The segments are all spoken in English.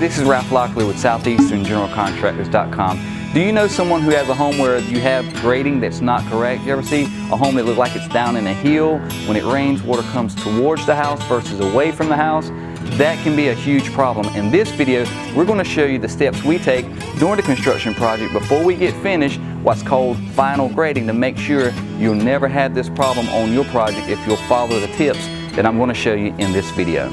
this is Ralph Lockley with SoutheasternGeneralContractors.com. Do you know someone who has a home where you have grading that's not correct? You ever see a home that looks like it's down in a hill? When it rains, water comes towards the house versus away from the house. That can be a huge problem. In this video, we're going to show you the steps we take during the construction project before we get finished, what's called final grading, to make sure you'll never have this problem on your project if you'll follow the tips that I'm going to show you in this video.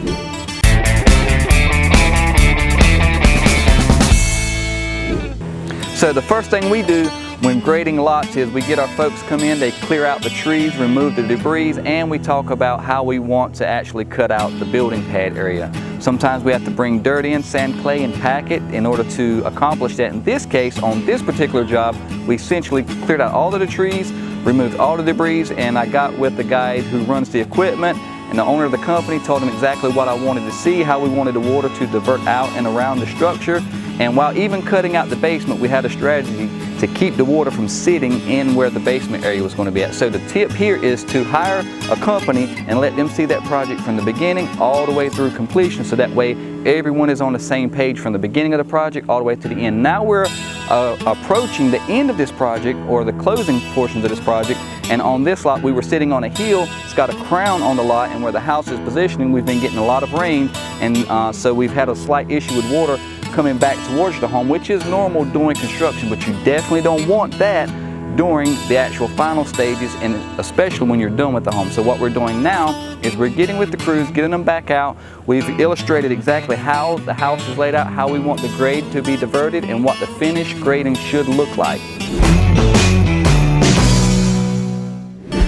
So the first thing we do when grading lots is we get our folks come in, they clear out the trees, remove the debris, and we talk about how we want to actually cut out the building pad area. Sometimes we have to bring dirt in, sand, clay, and pack it in order to accomplish that. In this case, on this particular job, we essentially cleared out all of the trees, removed all the debris, and I got with the guy who runs the equipment and the owner of the company, told him exactly what I wanted to see, how we wanted the water to divert out and around the structure. And while even cutting out the basement, we had a strategy to keep the water from sitting in where the basement area was going to be at. So the tip here is to hire a company and let them see that project from the beginning all the way through completion, so that way everyone is on the same page from the beginning of the project all the way to the end. Now we're approaching the end of this project, or the closing portions of this project, and on this lot we were sitting on a hill. It's got a crown on the lot, and where the house is positioning, we've been getting a lot of rain, and so we've had a slight issue with water coming back towards the home, which is normal during construction, but you definitely don't want that during the actual final stages, and especially when you're done with the home. So what we're doing now is we're getting with the crews, getting them back out. We've illustrated exactly how the house is laid out, how we want the grade to be diverted, and what the finished grading should look like.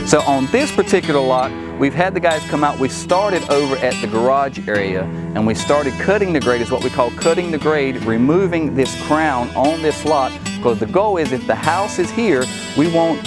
So on this particular lot, we've had the guys come out. We started over at the garage area and we started cutting the grade, is what we call cutting the grade, removing this crown on this lot, because the goal is if the house is here, we want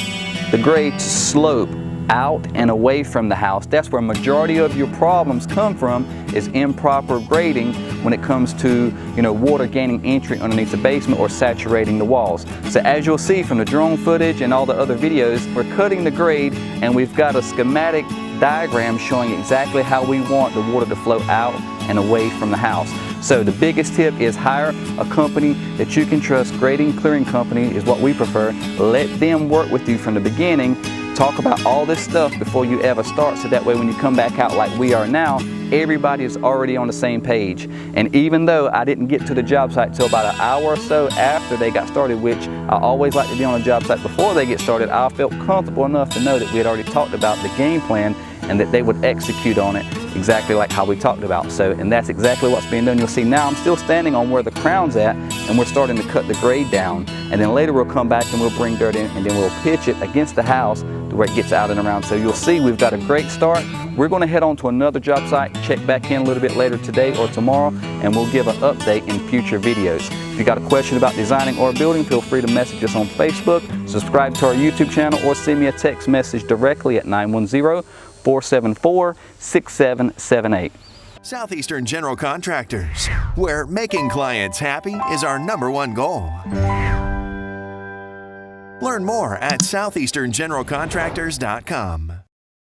the grade to slope out and away from the house. That's where majority of your problems come from, is improper grading when it comes to, water gaining entry underneath the basement or saturating the walls. So as you'll see from the drone footage and all the other videos, we're cutting the grade and we've got a schematic diagram showing exactly how we want the water to flow out and away from the house. So the biggest tip is hire a company that you can trust. Grading clearing company is what we prefer. Let them work with you from the beginning. Talk about all this stuff before you ever start, so that way when you come back out like we are now, everybody is already on the same page. And even though I didn't get to the job site till about an hour or so after they got started, which I always like to be on a job site before they get started, I felt comfortable enough to know that we had already talked about the game plan and that they would execute on it exactly like how we talked about. And that's exactly what's being done. You'll see now I'm still standing on where the crown's at, and we're starting to cut the grade down. And then later we'll come back and we'll bring dirt in, and then we'll pitch it against the house to where it gets out and around. So you'll see we've got a great start. We're going to head on to another job site, check back in a little bit later today or tomorrow, and we'll give an update in future videos. If you got a question about designing or building, feel free to message us on Facebook, subscribe to our YouTube channel, or send me a text message directly at 910-474-6778. Southeastern General Contractors, where making clients happy is our #1 goal. Learn more at SoutheasternGeneralContractors.com.